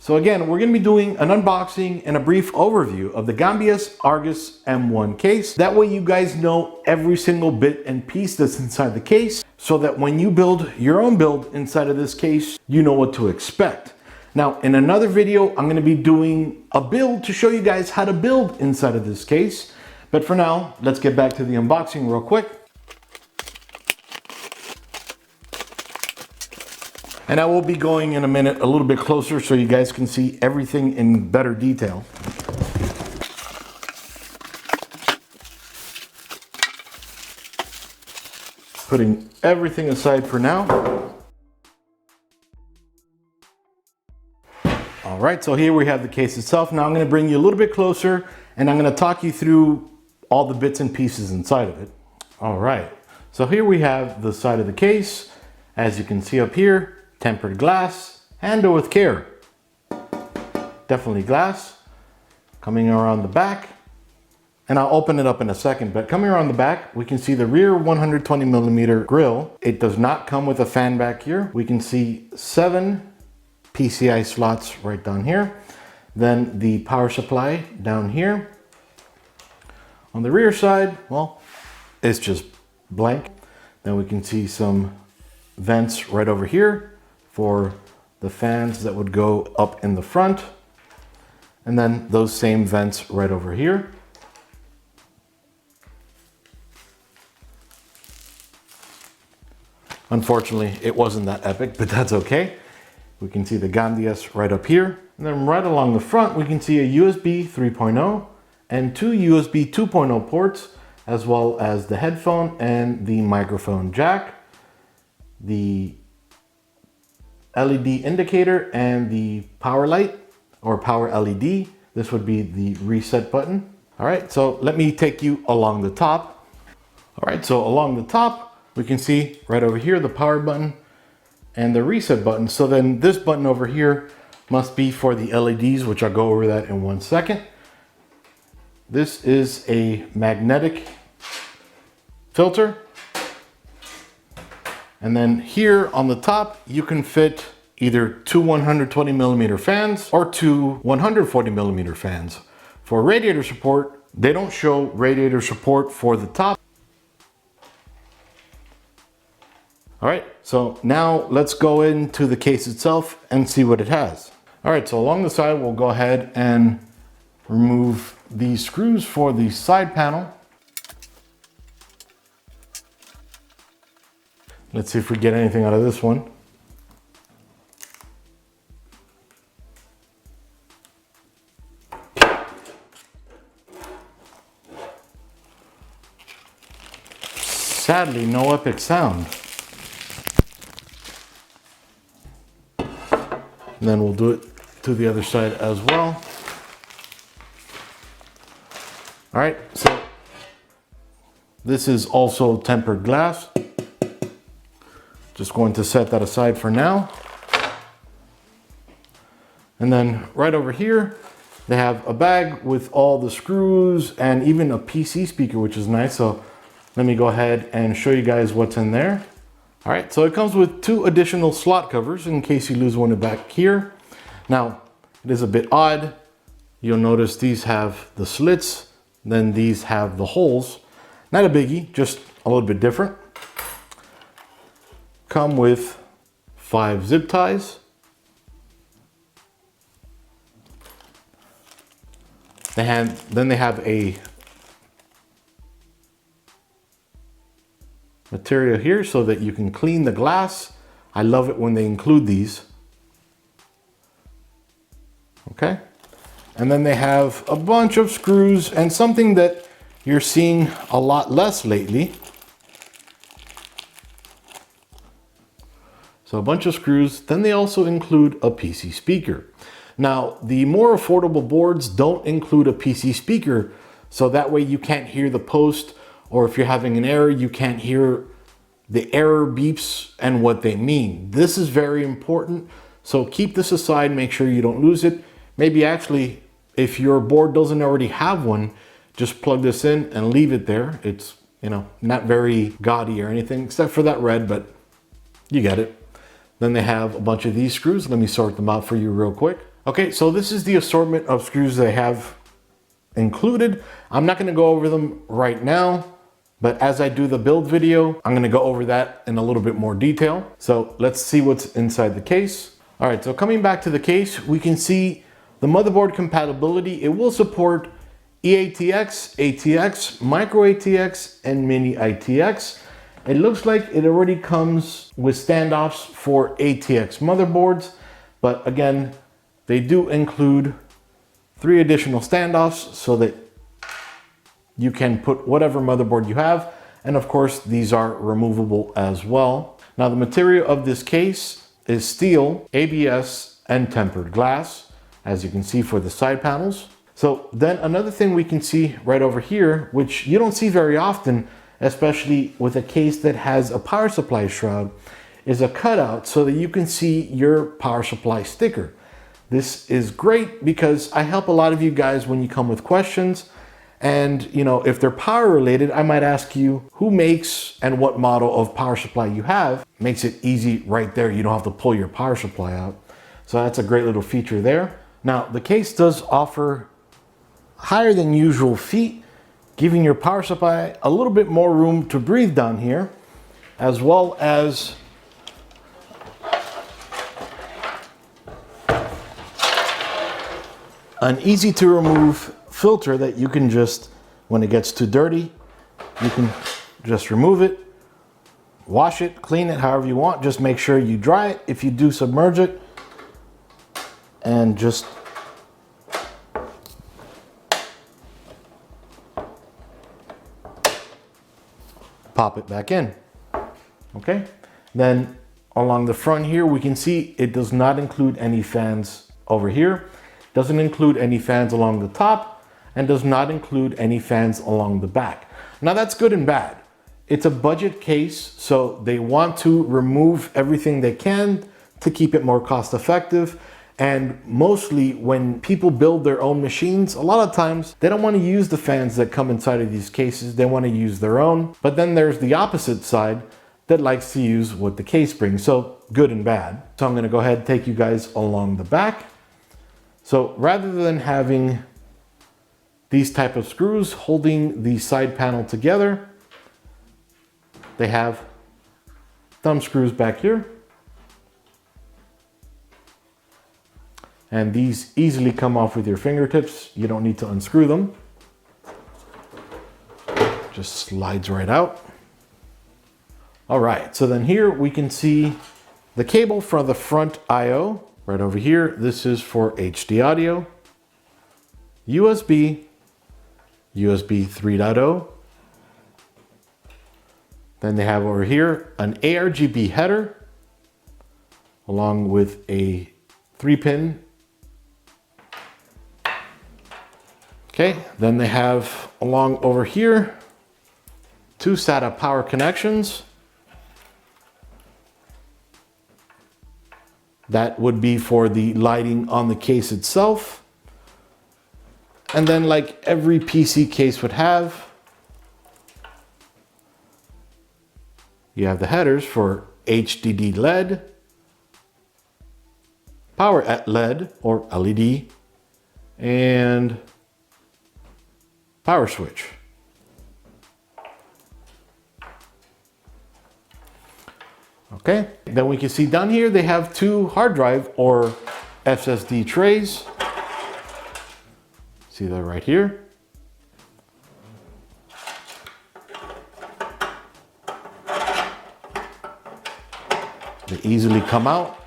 So again, we're going to be doing an unboxing and a brief overview of the Gamdias Argus M1 case. That way you guys know every single bit and piece that's inside the case, so that when you build your own build inside of this case, you know what to expect. Now, in another video, I'm going to be doing a build to show you guys how to build inside of this case. But for now, let's get back to the unboxing real quick. And I will be going in a minute a little bit closer so you guys can see everything in better detail. Putting everything aside for now. All right, so here we have the case itself. Now I'm going to bring you a little bit closer and I'm going to talk you through all the bits and pieces inside of it. All right, so here we have the side of the case. As you can see up here, tempered glass, handle with care. Definitely glass. Coming around the back, and I'll open it up in a second, but coming around the back, we can see the rear 120mm grill. It does not come with a fan back here. We can see 7 PCI slots right down here. Then the power supply down here. On the rear side, well, it's just blank. Then we can see some vents right over here for the fans that would go up in the front, and then those same vents right over here. Unfortunately, it wasn't that epic, but that's okay. We can see the Gamdias right up here, and then right along the front we can see a USB 3.0 and 2 USB 2.0 ports, as well as the headphone and the microphone jack, the LED indicator and the power light or power LED. This would be the reset button. All right, so let me take you along the top. All right, so along the top, we can see right over here, the power button and the reset button. So then this button over here must be for the LEDs, which I'll go over that in 1 second. This is a magnetic filter. And then here on the top, you can fit either 2 120mm fans or 2 140mm fans. For radiator support, they don't show radiator support for the top. All right, so now let's go into the case itself and see what it has. All right, so along the side, we'll go ahead and remove these screws for the side panel. Let's see if we get anything out of this one. Sadly, no epic sound. And then we'll do it to the other side as well. All right, so this is also tempered glass. Just going to set that aside for now. And then right over here, they have a bag with all the screws and even a PC speaker, which is nice. So let me go ahead and show you guys what's in there. All right, so it comes with 2 additional slot covers in case you lose one back here. Now, it is a bit odd. You'll notice these have the slits, then these have the holes. Not a biggie, just a little bit different. Come with 5 zip ties. Then they have a material here so that you can clean the glass. I love it when they include these. Okay. And then they have a bunch of screws and something that you're seeing a lot less lately. So a bunch of screws. Then they also include a PC speaker. Now, the more affordable boards don't include a PC speaker, so that way you can't hear the post, or if you're having an error, you can't hear the error beeps and what they mean. This is very important, so keep this aside, make sure you don't lose it. Maybe actually, if your board doesn't already have one, just plug this in and leave it there. It's, you know, not very gaudy or anything, except for that red, but you get it. Then they have a bunch of these screws. Let me sort them out for you real quick. Okay, so this is the assortment of screws they have included. I'm not going to go over them right now, but as I do the build video, I'm going to go over that in a little bit more detail. So let's see what's inside the case. All right, so coming back to the case, we can see the motherboard compatibility. It will support eATX, ATX, micro ATX, and mini ITX. It looks like it already comes with standoffs for ATX motherboards, but again, they do include 3 additional standoffs so that you can put whatever motherboard you have. And of course, these are removable as well. Now, the material of this case is steel, ABS, and tempered glass, as you can see for the side panels. So then another thing we can see right over here, which you don't see very often, especially with a case that has a power supply shroud, is a cutout so that you can see your power supply sticker. This is great because I help a lot of you guys when you come with questions. And you know, if they're power related, I might ask you who makes and what model of power supply you have. Makes it easy right there. You don't have to pull your power supply out. So that's a great little feature there. Now, the case does offer higher than usual feet, giving your power supply a little bit more room to breathe down here, as well as an easy to remove filter that you can just, when it gets too dirty, you can just remove it, wash it, clean it however you want. Just make sure you dry it if you do submerge it, and just pop it back in. Okay, then along the front here, we can see it does not include any fans over here, doesn't include any fans along the top, and does not include any fans along the back. Now that's good and bad. It's a budget case, so they want to remove everything they can to keep it more cost effective. And mostly when people build their own machines, a lot of times they don't want to use the fans that come inside of these cases. They want to use their own. But then there's the opposite side that likes to use what the case brings. So good and bad. So I'm going to go ahead and take you guys along the back. So rather than having these type of screws holding the side panel together, they have thumb screws back here. And these easily come off with your fingertips. You don't need to unscrew them. Just slides right out. All right, so then here we can see the cable for the front I/O. Right over here, this is for HD audio, USB, USB 3.0. Then they have over here an ARGB header, along with a 3-pin. Okay, then they have along over here 2 SATA power connections. That would be for the lighting on the case itself. And then, like every PC case would have, you have the headers for HDD LED, power at LED or LED, and power switch. Okay, then we can see down here they have 2 hard drive or SSD trays. See that right here. They easily come out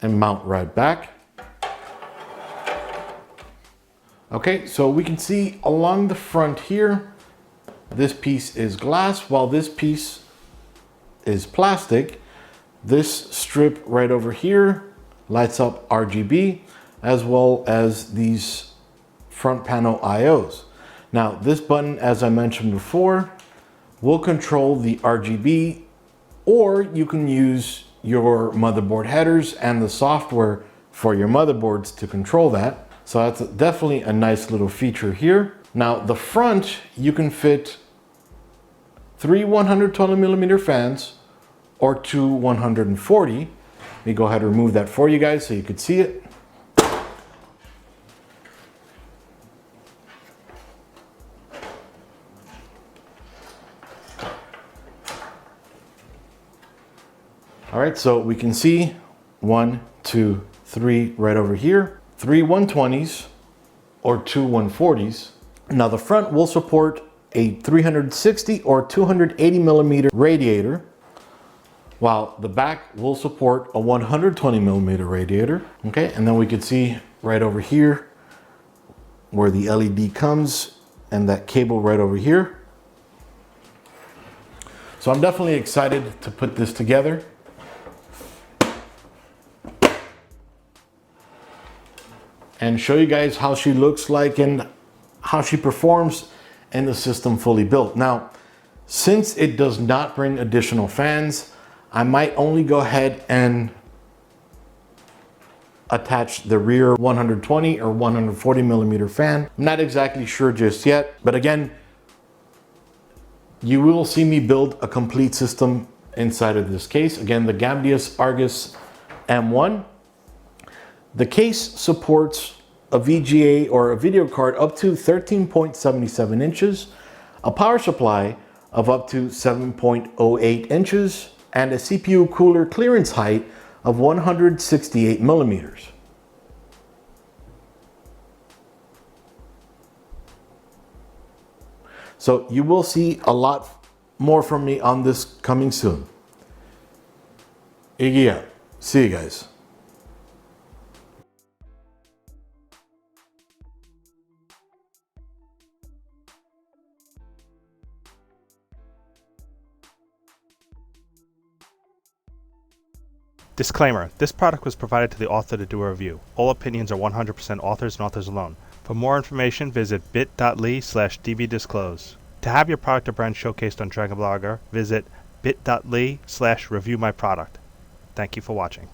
and mount right back. Okay, so we can see along the front here, this piece is glass while this piece is plastic. This strip right over here lights up RGB, as well as these front panel IOs. Now this button, as I mentioned before, will control the RGB, or you can use your motherboard headers and the software for your motherboards to control that. So that's definitely a nice little feature here. Now the front, you can fit 3 120mm fans or 2 140. Let me go ahead and remove that for you guys so you could see it. All right, so we can see 1, 2, 3 right over here, 3 120s or 2 140s. Now the front will support a 360 or 280 millimeter radiator, while the back will support a 120 millimeter radiator. Okay, and then we can see right over here where the LED comes and that cable right over here. So I'm definitely excited to put this together. And show you guys how she looks like and how she performs in the system fully built. Now, since it does not bring additional fans, I might only go ahead and attach the rear 120 or 140 millimeter fan. I'm not exactly sure just yet, but again, you will see me build a complete system inside of this case. Again, the Gamdias Argus M1. The case supports a VGA or a video card up to 13.77 inches, a power supply of up to 7.08 inches, and a CPU cooler clearance height of 168 millimeters. So you will see a lot more from me on this coming soon. Iggy out. See you guys. Disclaimer, this product was provided to the author to do a review. All opinions are 100% authors and authors alone. For more information, visit bit.ly/dbdisclose. To have your product or brand showcased on Dragon Blogger, visit bit.ly/reviewmyproduct. Thank you for watching.